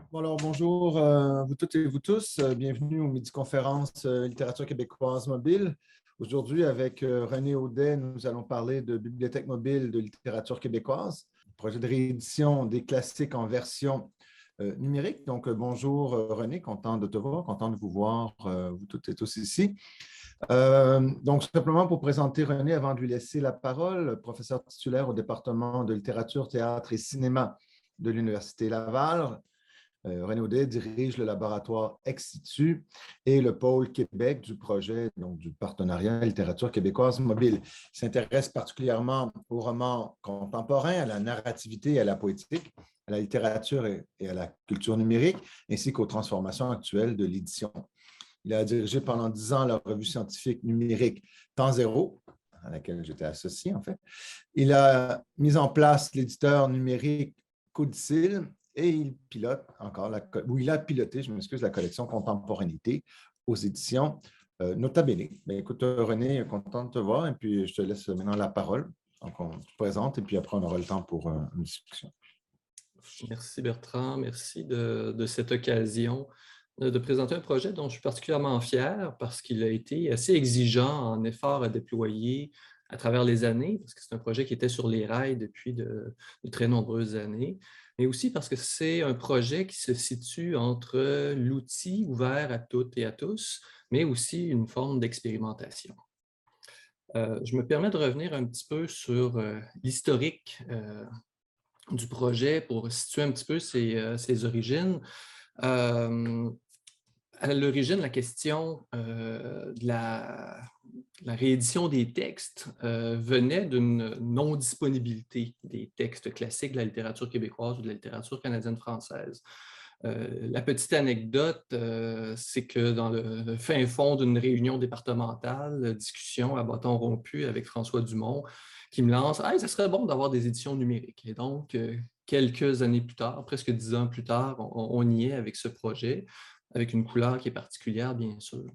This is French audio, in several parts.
Bon, alors, bonjour vous toutes et vous tous. Bienvenue au Midi-conférence Littérature québécoise mobile. Aujourd'hui, avec René Audet, nous allons parler de Bibliothèque mobile de littérature québécoise, projet de réédition des classiques en version numérique. Donc, bonjour René, content de te voir, content de vous voir, vous toutes et tous ici. Donc, simplement pour présenter René, avant de lui laisser la parole, professeur titulaire au département de littérature, théâtre et cinéma de l'Université Laval. René Audet dirige le laboratoire Ex Situ et le pôle Québec du projet, donc du partenariat littérature québécoise mobile. Il s'intéresse particulièrement aux romans contemporains, à la narrativité et à la poétique, à la littérature et à la culture numérique, ainsi qu'aux transformations actuelles de l'édition. Il a dirigé pendant 10 ans la revue scientifique numérique Temps Zéro, à laquelle j'étais associé en fait. Il a mis en place l'éditeur numérique Codicil et il pilote encore, il a piloté, je m'excuse, la collection Contemporanéité aux éditions Nota Bene. Mais écoute, René, content de te voir et puis je te laisse maintenant la parole. Donc, on se présente et puis après, on aura le temps pour une discussion. Merci Bertrand, merci de cette occasion de présenter un projet dont je suis particulièrement fier parce qu'il a été assez exigeant en efforts à déployer à travers les années, parce que c'est un projet qui était sur les rails depuis de très nombreuses années, mais aussi parce que c'est un projet qui se situe entre l'outil ouvert à toutes et à tous, mais aussi une forme d'expérimentation. Je me permets de revenir un petit peu sur l'historique du projet pour situer un petit peu ses origines. À l'origine, la question de la réédition des textes venait d'une non-disponibilité des textes classiques de la littérature québécoise ou de la littérature canadienne-française. La petite anecdote, c'est que dans le fin fond d'une réunion départementale, discussion à bâton rompu avec François Dumont, qui me lance « Hey, ça serait bon d'avoir des éditions numériques ». Et donc, quelques années plus tard, presque 10 ans plus tard, on y est avec ce projet, avec une couleur qui est particulière, bien sûr.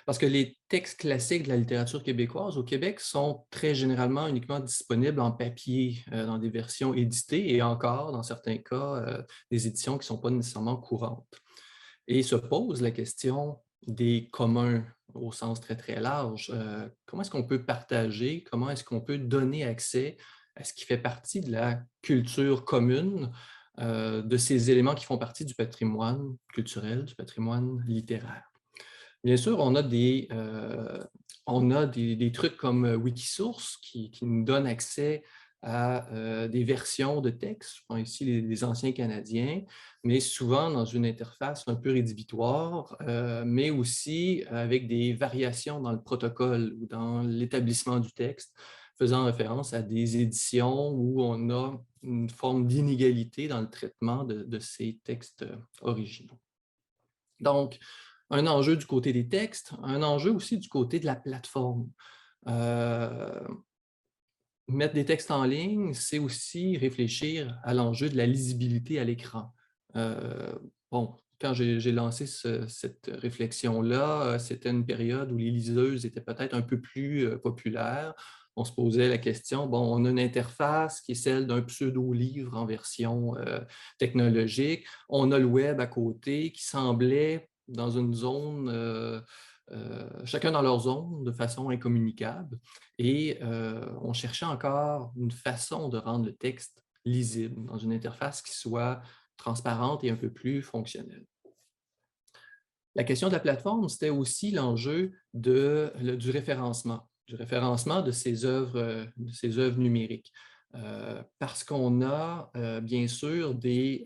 Parce que les textes classiques de la littérature québécoise au Québec sont très généralement uniquement disponibles en papier, dans des versions éditées et encore, dans certains cas, des éditions qui ne sont pas nécessairement courantes. Et se pose la question des communs au sens très, très large. Comment est-ce qu'on peut partager, comment est-ce qu'on peut donner accès à ce qui fait partie de la culture commune, de ces éléments qui font partie du patrimoine culturel, du patrimoine littéraire? Bien sûr, on a des trucs comme Wikisource qui nous donnent accès à des versions de texte, je prends ici les anciens Canadiens, mais souvent dans une interface un peu rédhibitoire, mais aussi avec des variations dans le protocole ou dans l'établissement du texte, faisant référence à des éditions où on a une forme d'inégalité dans le traitement de ces textes originaux. Donc, un enjeu du côté des textes, un enjeu aussi du côté de la plateforme. Mettre des textes en ligne, c'est aussi réfléchir à l'enjeu de la lisibilité à l'écran. Bon, quand j'ai lancé cette réflexion-là, c'était une période où les liseuses étaient peut-être un peu plus populaires. On se posait la question, bon, on a une interface qui est celle d'un pseudo-livre en version technologique. On a le web à côté qui semblait dans une zone, chacun dans leur zone, de façon incommunicable. Et on cherchait encore une façon de rendre le texte lisible dans une interface qui soit transparente et un peu plus fonctionnelle. La question de la plateforme, c'était aussi l'enjeu du référencement de ces œuvres numériques. Parce qu'on a bien sûr des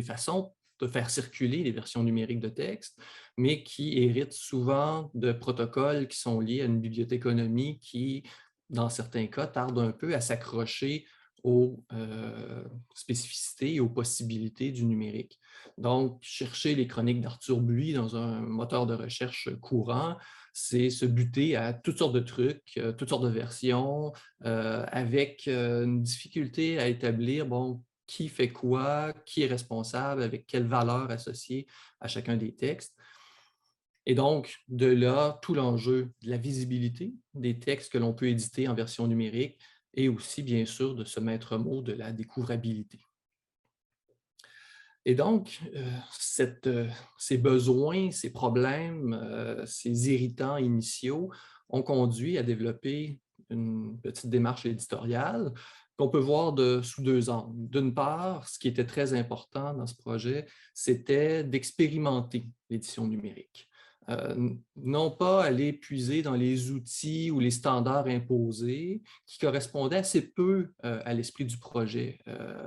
façons de faire circuler les versions numériques de texte, mais qui héritent souvent de protocoles qui sont liés à une bibliothéconomie qui, dans certains cas, tarde un peu à s'accrocher aux spécificités et aux possibilités du numérique. Donc, chercher les chroniques d'Arthur Buis dans un moteur de recherche courant, c'est se buter à toutes sortes de trucs, toutes sortes de versions, avec une difficulté à établir, bon, qui fait quoi, qui est responsable, avec quelle valeur associée à chacun des textes. Et donc, de là, tout l'enjeu de la visibilité des textes que l'on peut éditer en version numérique et aussi, bien sûr, de ce maître mot de la découvrabilité. Et donc, ces besoins, ces problèmes, ces irritants initiaux ont conduit à développer une petite démarche éditoriale qu'on peut voir sous deux angles. D'une part, ce qui était très important dans ce projet, c'était d'expérimenter l'édition numérique. Non pas aller puiser dans les outils ou les standards imposés qui correspondaient assez peu à l'esprit du projet.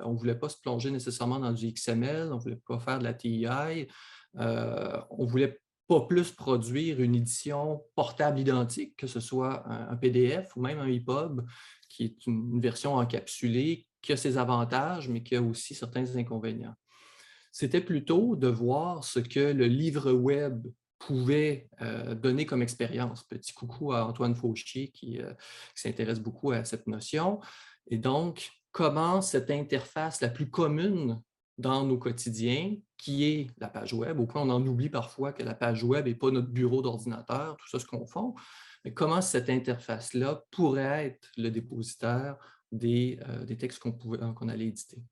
On ne voulait pas se plonger nécessairement dans du XML, on ne voulait pas faire de la TEI, on ne voulait pas plus produire une édition portable identique, que ce soit un PDF ou même un EPUB, qui est une version encapsulée, qui a ses avantages, mais qui a aussi certains inconvénients. C'était plutôt de voir ce que le livre web pouvait donner comme expérience. Petit coucou à Antoine Fauchier qui s'intéresse beaucoup à cette notion. Et donc, comment cette interface la plus commune dans nos quotidiens, qui est la page web, au point on en oublie parfois que la page web n'est pas notre bureau d'ordinateur, tout ça se confond, mais comment cette interface-là pourrait être le dépositaire des textes qu'on allait éditer.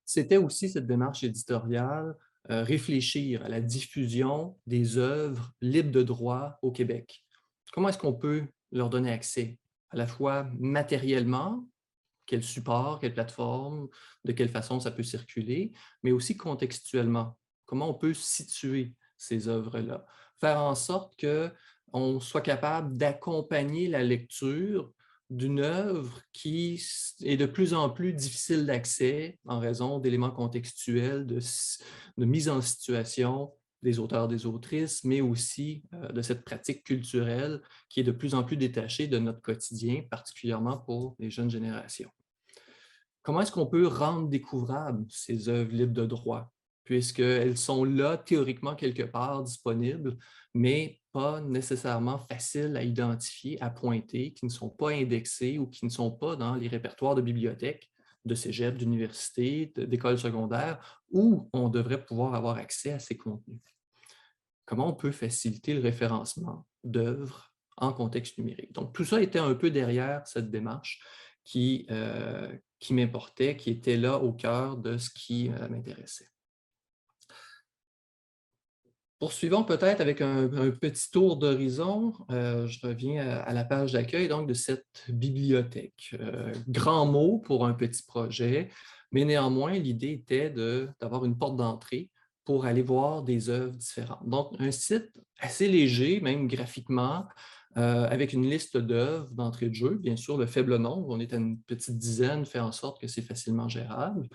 C'était aussi cette démarche éditoriale, réfléchir à la diffusion des œuvres libres de droit au Québec. Comment est-ce qu'on peut leur donner accès, à la fois matériellement, quel support, quelle plateforme, de quelle façon ça peut circuler, mais aussi contextuellement. Comment on peut situer ces œuvres-là? Faire en sorte qu'on soit capable d'accompagner la lecture d'une œuvre qui est de plus en plus difficile d'accès en raison d'éléments contextuels, de mise en situation des auteurs, des autrices, mais aussi de cette pratique culturelle qui est de plus en plus détachée de notre quotidien, particulièrement pour les jeunes générations. Comment est-ce qu'on peut rendre découvrables ces œuvres libres de droit, puisqu'elles sont là théoriquement quelque part disponibles, mais pas nécessairement faciles à identifier, à pointer, qui ne sont pas indexées ou qui ne sont pas dans les répertoires de bibliothèques, de cégep, d'université, d'écoles secondaires, où on devrait pouvoir avoir accès à ces contenus. Comment on peut faciliter le référencement d'œuvres en contexte numérique? Donc, tout ça était un peu derrière cette démarche qui m'importait, qui était là au cœur de ce qui m'intéressait. Poursuivons peut-être avec un petit tour d'horizon. Je reviens à la page d'accueil donc de cette bibliothèque. Grand mot pour un petit projet, mais néanmoins, l'idée était d'avoir une porte d'entrée pour aller voir des œuvres différentes. Donc, un site assez léger, même graphiquement, avec une liste d'œuvres d'entrée de jeu. Bien sûr, le faible nombre, on est à une petite dizaine, fait en sorte que c'est facilement gérable.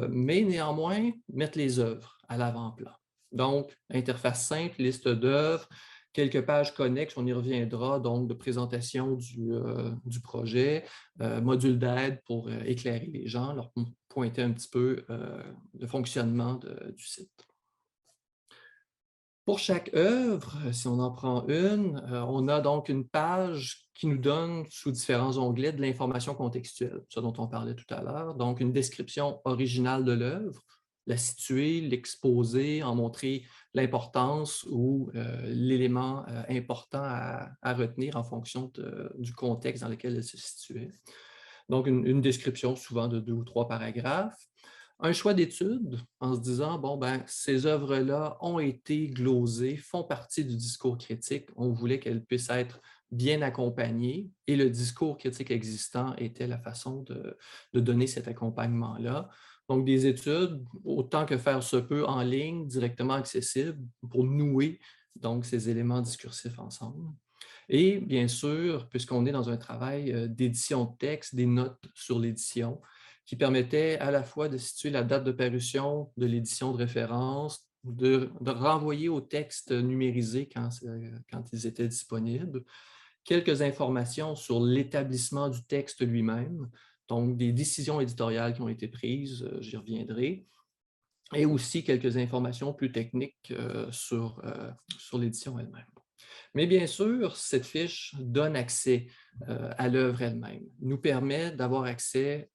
Mais néanmoins, mettre les œuvres à l'avant-plan. Donc, interface simple, liste d'œuvres, quelques pages connexes, on y reviendra, donc de présentation du projet, module d'aide pour éclairer les gens, leur pointer un petit peu le fonctionnement du site. Pour chaque œuvre, si on en prend une, on a donc une page qui nous donne, sous différents onglets, de l'information contextuelle, ce dont on parlait tout à l'heure. Donc, une description originale de l'œuvre, la situer, l'exposer, en montrer l'importance ou l'élément important à retenir en fonction du contexte dans lequel elle se situait. Donc, une description souvent de 2 ou 3 paragraphes. Un choix d'étude en se disant, bon, ben, ces œuvres-là ont été glosées, font partie du discours critique. On voulait qu'elles puissent être bien accompagnées et le discours critique existant était la façon de donner cet accompagnement-là. Donc, des études, autant que faire se peut en ligne, directement accessibles pour nouer donc, ces éléments discursifs ensemble. Et bien sûr, puisqu'on est dans un travail d'édition de texte, des notes sur l'édition, qui permettait à la fois de situer la date de parution de l'édition de référence, de renvoyer aux textes numérisés quand ils étaient disponibles, quelques informations sur l'établissement du texte lui-même, donc des décisions éditoriales qui ont été prises, j'y reviendrai, et aussi quelques informations plus techniques sur l'édition elle-même. Mais bien sûr, cette fiche donne accès à l'œuvre elle-même, nous permet d'avoir accès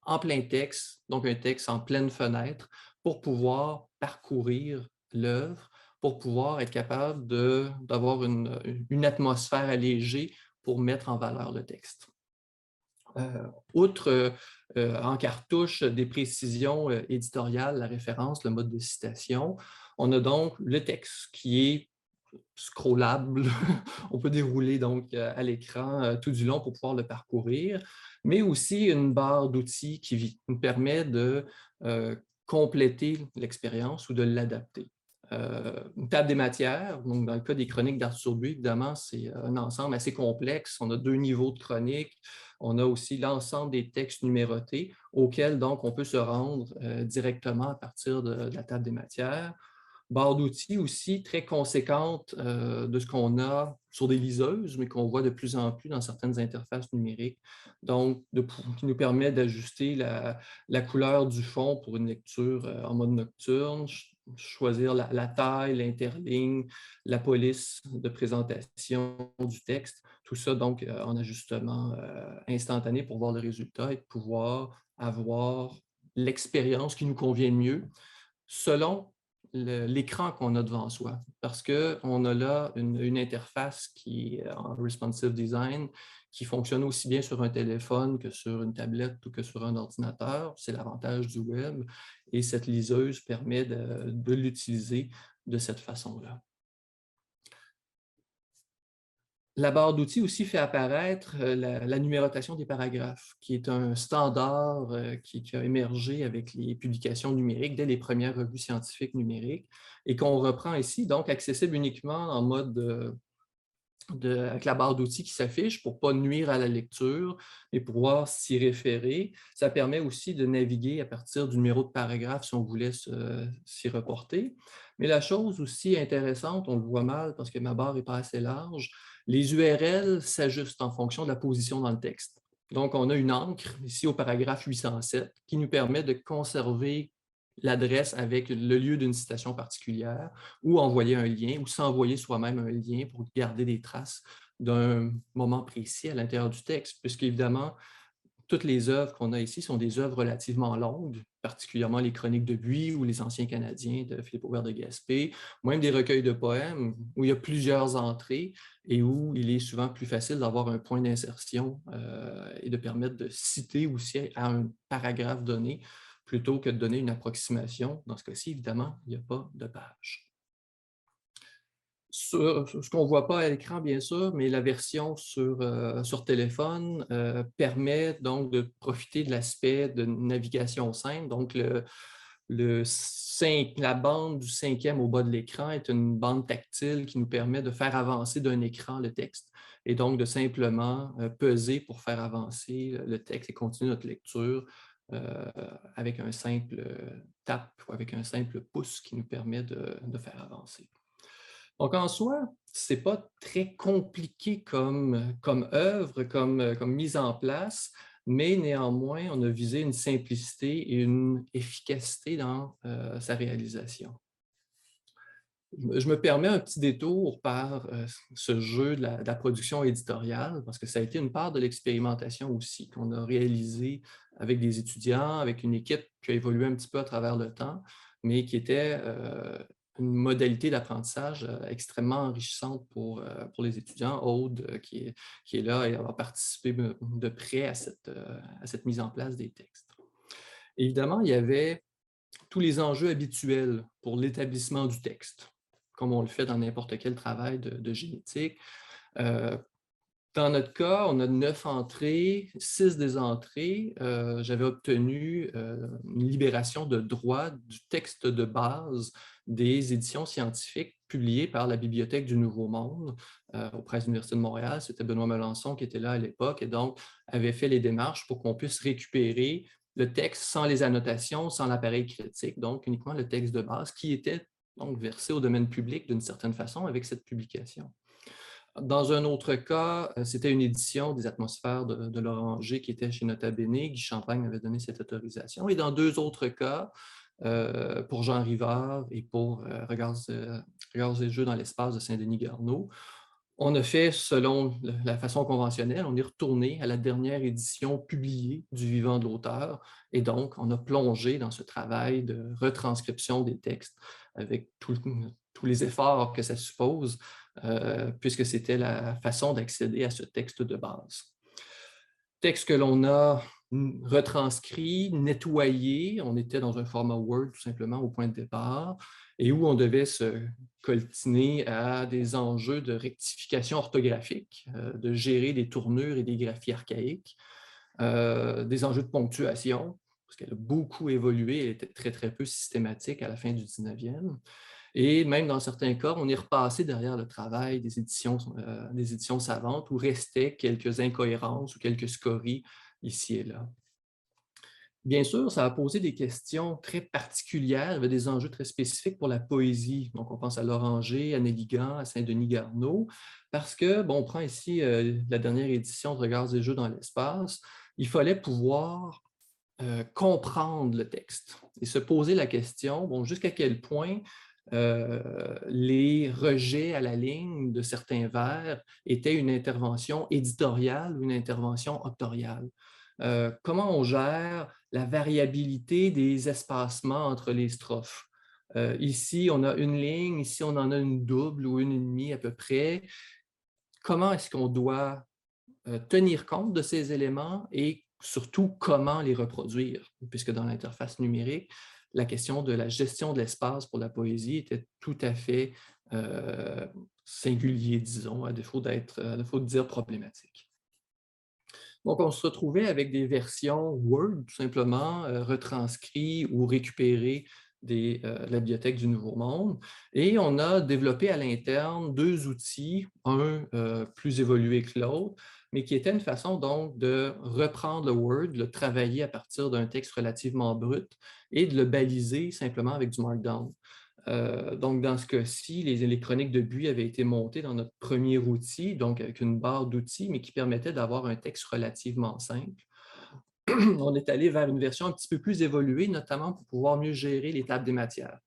en plein texte, donc un texte en pleine fenêtre, pour pouvoir parcourir l'œuvre, pour pouvoir être capable d'avoir une atmosphère allégée pour mettre en valeur le texte. Outre en cartouche des précisions éditoriales, la référence, le mode de citation, on a donc le texte qui est scrollable. On peut dérouler donc à l'écran tout du long pour pouvoir le parcourir, mais aussi une barre d'outils qui nous permet de compléter l'expérience ou de l'adapter. Une table des matières, donc dans le cas des chroniques d'Arthur Buis, évidemment, c'est un ensemble assez complexe. On a 2 niveaux de chroniques. On a aussi l'ensemble des textes numérotés auxquels donc on peut se rendre directement à partir de la table des matières. Barre d'outils aussi très conséquente de ce qu'on a sur des liseuses, mais qu'on voit de plus en plus dans certaines interfaces numériques. Donc, qui nous permet d'ajuster la couleur du fond pour une lecture en mode nocturne, choisir la taille, l'interligne, la police de présentation du texte, tout ça donc en ajustement instantané pour voir le résultat et pouvoir avoir l'expérience qui nous convient le mieux selon l'écran qu'on a devant soi. Parce qu'on a là une interface qui est en responsive design, qui fonctionne aussi bien sur un téléphone que sur une tablette ou que sur un ordinateur. C'est l'avantage du web. Et cette liseuse permet de l'utiliser de cette façon-là. La barre d'outils aussi fait apparaître la numérotation des paragraphes, qui est un standard qui a émergé avec les publications numériques dès les premières revues scientifiques numériques et qu'on reprend ici, donc accessible uniquement en mode avec la barre d'outils qui s'affiche pour ne pas nuire à la lecture et pouvoir s'y référer. Ça permet aussi de naviguer à partir du numéro de paragraphe si on voulait s'y reporter. Mais la chose aussi intéressante, on le voit mal parce que ma barre n'est pas assez large, les URL s'ajustent en fonction de la position dans le texte. Donc, on a une encre ici au paragraphe 807 qui nous permet de conserver l'adresse avec le lieu d'une citation particulière ou envoyer un lien ou s'envoyer soi-même un lien pour garder des traces d'un moment précis à l'intérieur du texte, puisqu'évidemment, toutes les œuvres qu'on a ici sont des œuvres relativement longues, particulièrement les chroniques de Buis ou les Anciens Canadiens de Philippe Aubert de Gaspé, ou même des recueils de poèmes où il y a plusieurs entrées et où il est souvent plus facile d'avoir un point d'insertion et de permettre de citer aussi à un paragraphe donné plutôt que de donner une approximation. Dans ce cas-ci, évidemment, il n'y a pas de page. Ce qu'on ne voit pas à l'écran, bien sûr, mais la version sur téléphone permet donc de profiter de l'aspect de navigation simple. Donc, la bande du 5e au bas de l'écran est une bande tactile qui nous permet de faire avancer d'un écran le texte et donc de simplement peser pour faire avancer le texte et continuer notre lecture avec un simple tap ou avec un simple pouce qui nous permet de faire avancer. Donc, en soi, ce n'est pas très compliqué comme œuvre, comme mise en place, mais néanmoins, on a visé une simplicité et une efficacité dans sa réalisation. Je me permets un petit détour par ce jeu de la production éditoriale, parce que ça a été une part de l'expérimentation aussi qu'on a réalisé avec des étudiants, avec une équipe qui a évolué un petit peu à travers le temps, mais qui était une modalité d'apprentissage extrêmement enrichissante pour les étudiants. Aude, qui est là et a participé de près à cette mise en place des textes. Évidemment, il y avait tous les enjeux habituels pour l'établissement du texte, comme on le fait dans n'importe quel travail de génétique. Dans notre cas, on a 9 entrées, 6 des entrées. J'avais obtenu une libération de droit du texte de base des éditions scientifiques publiées par la Bibliothèque du Nouveau Monde auprès de l'Université de Montréal. C'était Benoît Melançon qui était là à l'époque et donc avait fait les démarches pour qu'on puisse récupérer le texte sans les annotations, sans l'appareil critique, donc uniquement le texte de base qui était donc versé au domaine public d'une certaine façon avec cette publication. Dans un autre cas, c'était une édition des Atmosphères de l'Oranger qui était chez Nota Bene. Guy Champagne avait donné cette autorisation. Et dans 2 autres cas, pour Jean Rivard et pour Regards et Jeux dans l'espace de Saint-Denis-Garneau, on a fait selon la façon conventionnelle, on est retourné à la dernière édition publiée du vivant de l'auteur et donc on a plongé dans ce travail de retranscription des textes avec tous les efforts que ça suppose puisque c'était la façon d'accéder à ce texte de base. texte que l'on a retranscrit, nettoyé. On était dans un format Word tout simplement au point de départ et où on devait se coltiner à des enjeux de rectification orthographique, de gérer des tournures et des graphies archaïques, des enjeux de ponctuation, parce qu'elle a beaucoup évolué, elle était très, très peu systématique à la fin du 19e. Et même dans certains cas, on est repassé derrière le travail des éditions savantes où restaient quelques incohérences ou quelques scories ici et là. Bien sûr, ça a posé des questions très particulières, il y avait des enjeux très spécifiques pour la poésie. Donc, on pense à Loranger, à Nelligan, à Saint-Denis-Garneau, parce que, bon, on prend ici la dernière édition de Regards et jeux dans l'espace, il fallait pouvoir comprendre le texte et se poser la question, bon, jusqu'à quel point les rejets à la ligne de certains vers étaient une intervention éditoriale ou une intervention auctoriale. Comment on gère la variabilité des espacements entre les strophes? Ici, on a une ligne, ici, on en a une double ou une et demie à peu près. Comment est-ce qu'on doit tenir compte de ces éléments et surtout comment les reproduire, puisque dans l'interface numérique, la question de la gestion de l'espace pour la poésie était tout à fait singulier, disons, à défaut de dire problématique. Donc, on se retrouvait avec des versions Word, tout simplement, retranscrites ou récupérées de la bibliothèque du Nouveau Monde. Et on a développé à l'interne deux outils, un plus évolué que l'autre, mais qui était une façon donc de reprendre le Word, de le travailler à partir d'un texte relativement brut et de le baliser simplement avec du Markdown. Donc, dans ce cas-ci, les électroniques de Buis avaient été montées dans notre premier outil, donc avec une barre d'outils, mais qui permettait d'avoir un texte relativement simple. On est allé vers une version un petit peu plus évoluée, notamment pour pouvoir mieux gérer les tables des matières.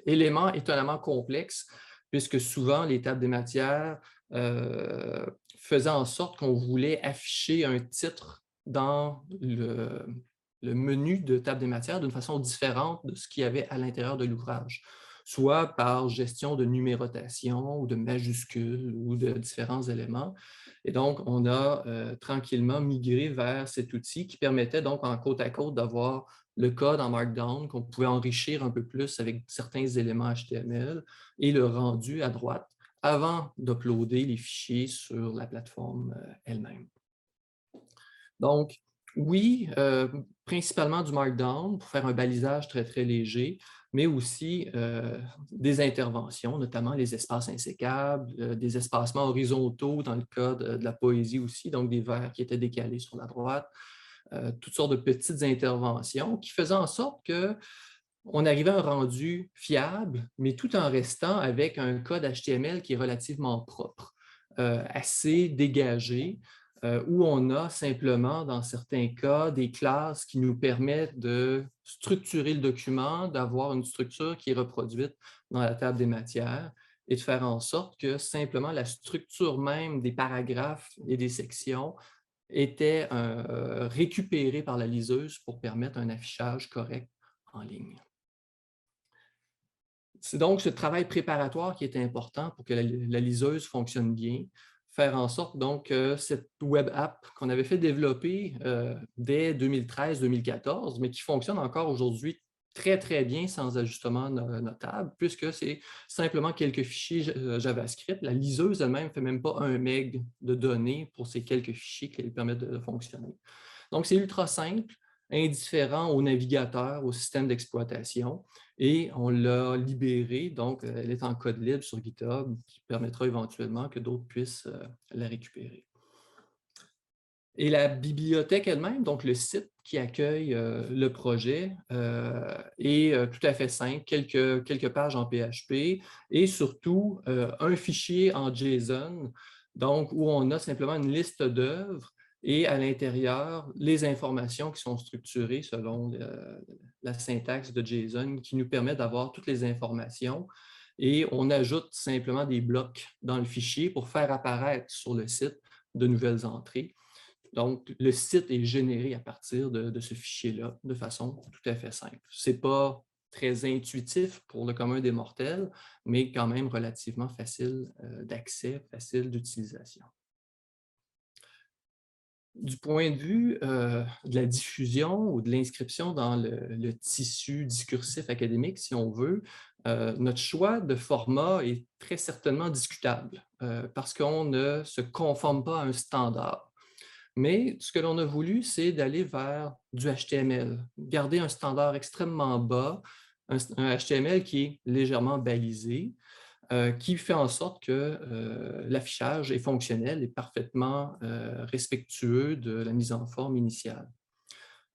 Élément étonnamment complexe, puisque souvent les tables des matières faisaient en sorte qu'on voulait afficher un titre dans le menu de table des matières d'une façon différente de ce qu'il y avait à l'intérieur de l'ouvrage, soit par gestion de numérotation ou de majuscules ou de différents éléments. Et donc, on a tranquillement migré vers cet outil qui permettait donc en côte à côte d'avoir le code en Markdown qu'on pouvait enrichir un peu plus avec certains éléments HTML et le rendu à droite avant d'uploader les fichiers sur la plateforme elle-même. Donc, oui, principalement du Markdown pour faire un balisage très, très léger, mais aussi des interventions, notamment les espaces insécables, des espacements horizontaux dans le cas de la poésie aussi, donc des vers qui étaient décalés sur la droite, toutes sortes de petites interventions qui faisaient en sorte qu'on arrivait à un rendu fiable, mais tout en restant avec un code HTML qui est relativement propre, assez dégagé, où on a simplement, dans certains cas, des classes qui nous permettent de structurer le document, d'avoir une structure qui est reproduite dans la table des matières et de faire en sorte que simplement la structure même des paragraphes et des sections était récupérée par la liseuse pour permettre un affichage correct en ligne. C'est donc ce travail préparatoire qui est important pour que la liseuse fonctionne bien, faire en sorte donc que cette web app qu'on avait fait développer dès 2013-2014, mais qui fonctionne encore aujourd'hui très, très bien sans ajustement notable, puisque c'est simplement quelques fichiers JavaScript. La liseuse elle-même ne fait même pas 1 meg de données pour ces quelques fichiers qui lui permettent de fonctionner. Donc, c'est ultra simple, indifférent au navigateur, au système d'exploitation, et on l'a libérée, donc elle est en code libre sur GitHub, qui permettra éventuellement que d'autres puissent la récupérer. Et la bibliothèque elle-même, donc le site qui accueille le projet, est tout à fait simple, quelques pages en PHP et surtout un fichier en JSON, donc où on a simplement une liste d'œuvres et à l'intérieur, les informations qui sont structurées selon la syntaxe de JSON qui nous permet d'avoir toutes les informations et on ajoute simplement des blocs dans le fichier pour faire apparaître sur le site de nouvelles entrées. Donc, le site est généré à partir de ce fichier-là de façon tout à fait simple. Ce n'est pas très intuitif pour le commun des mortels, mais quand même relativement facile d'accès, facile d'utilisation. Du point de vue de la diffusion ou de l'inscription dans le tissu discursif académique, si on veut, notre choix de format est très certainement discutable parce qu'on ne se conforme pas à un standard. Mais ce que l'on a voulu, c'est d'aller vers du HTML, garder un standard extrêmement bas, un HTML qui est légèrement balisé, qui fait en sorte que l'affichage est fonctionnel et parfaitement respectueux de la mise en forme initiale.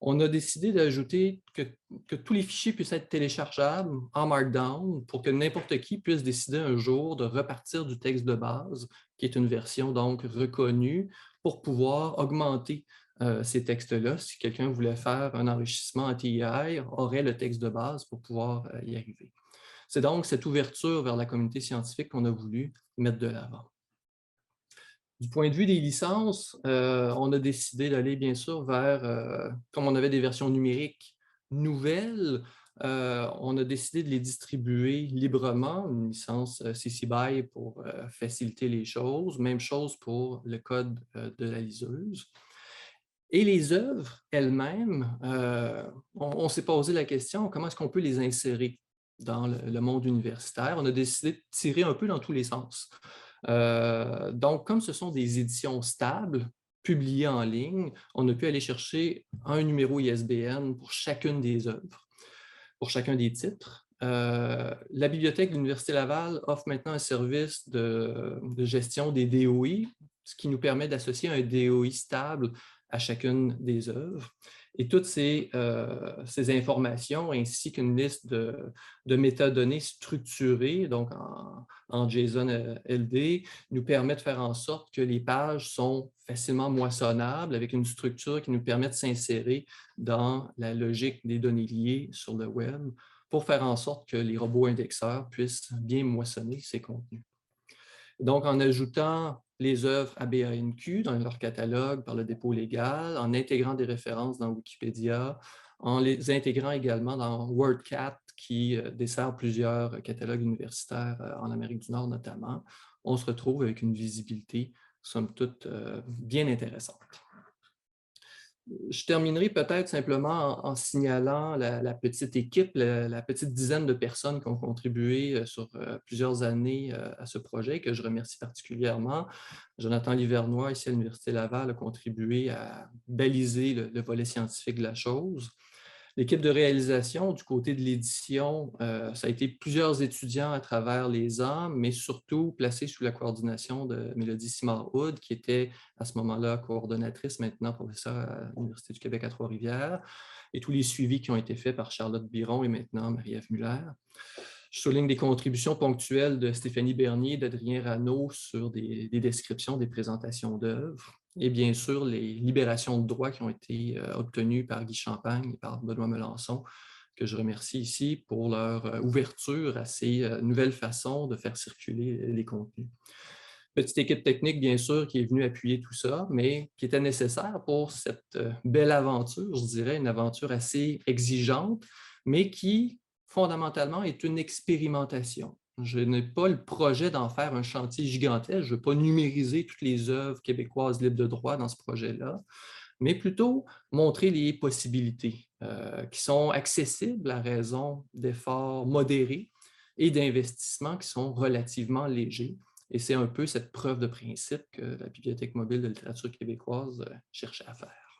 On a décidé d'ajouter que tous les fichiers puissent être téléchargeables en Markdown pour que n'importe qui puisse décider un jour de repartir du texte de base, qui est une version donc reconnue, pour pouvoir augmenter ces textes-là. Si quelqu'un voulait faire un enrichissement en TI, aurait le texte de base pour pouvoir y arriver. C'est donc cette ouverture vers la communauté scientifique qu'on a voulu mettre de l'avant. Du point de vue des licences, on a décidé d'aller bien sûr vers, comme on avait des versions numériques nouvelles, on a décidé de les distribuer librement, une licence CC BY pour faciliter les choses, même chose pour le code de la liseuse. Et les œuvres elles-mêmes, on s'est posé la question, comment est-ce qu'on peut les insérer dans le monde universitaire? On a décidé de tirer un peu dans tous les sens. Donc, comme ce sont des éditions stables, publiées en ligne, on a pu aller chercher un numéro ISBN pour chacune des œuvres, pour chacun des titres. La bibliothèque de l'Université Laval offre maintenant un service de gestion des DOI, ce qui nous permet d'associer un DOI stable à chacune des œuvres. Et toutes ces informations, ainsi qu'une liste de métadonnées structurées, donc en JSON LD, nous permet de faire en sorte que les pages sont facilement moissonnables avec une structure qui nous permet de s'insérer dans la logique des données liées sur le web pour faire en sorte que les robots indexeurs puissent bien moissonner ces contenus. Donc, en ajoutant les œuvres ABANQ dans leur catalogue par le dépôt légal, en intégrant des références dans Wikipédia, en les intégrant également dans WordCat, qui dessert plusieurs catalogues universitaires en Amérique du Nord notamment, on se retrouve avec une visibilité, somme toute, bien intéressante. Je terminerai peut-être simplement en signalant la petite équipe, la petite dizaine de personnes qui ont contribué sur plusieurs années à ce projet, que je remercie particulièrement. Jonathan Livernois, ici à l'Université Laval, a contribué à baliser le volet scientifique de la chose. L'équipe de réalisation, du côté de l'édition, ça a été plusieurs étudiants à travers les ans, mais surtout placés sous la coordination de Mélodie Simard-Houd, qui était à ce moment-là coordonnatrice, maintenant professeure à l'Université du Québec à Trois-Rivières, et tous les suivis qui ont été faits par Charlotte Biron et maintenant Marie-Ève Muller. Je souligne des contributions ponctuelles de Stéphanie Bernier, d'Adrien Rano sur des descriptions des présentations d'œuvres. Et bien sûr, les libérations de droits qui ont été obtenues par Guy Champagne et par Benoît Melançon, que je remercie ici pour leur ouverture à ces nouvelles façons de faire circuler les contenus. Petite équipe technique, bien sûr, qui est venue appuyer tout ça, mais qui était nécessaire pour cette belle aventure, je dirais, une aventure assez exigeante, mais qui, fondamentalement, est une expérimentation. Je n'ai pas le projet d'en faire un chantier gigantesque. Je ne veux pas numériser toutes les œuvres québécoises libres de droit dans ce projet-là, mais plutôt montrer les possibilités qui sont accessibles à raison d'efforts modérés et d'investissements qui sont relativement légers. Et c'est un peu cette preuve de principe que la Bibliothèque mobile de littérature québécoise cherche à faire.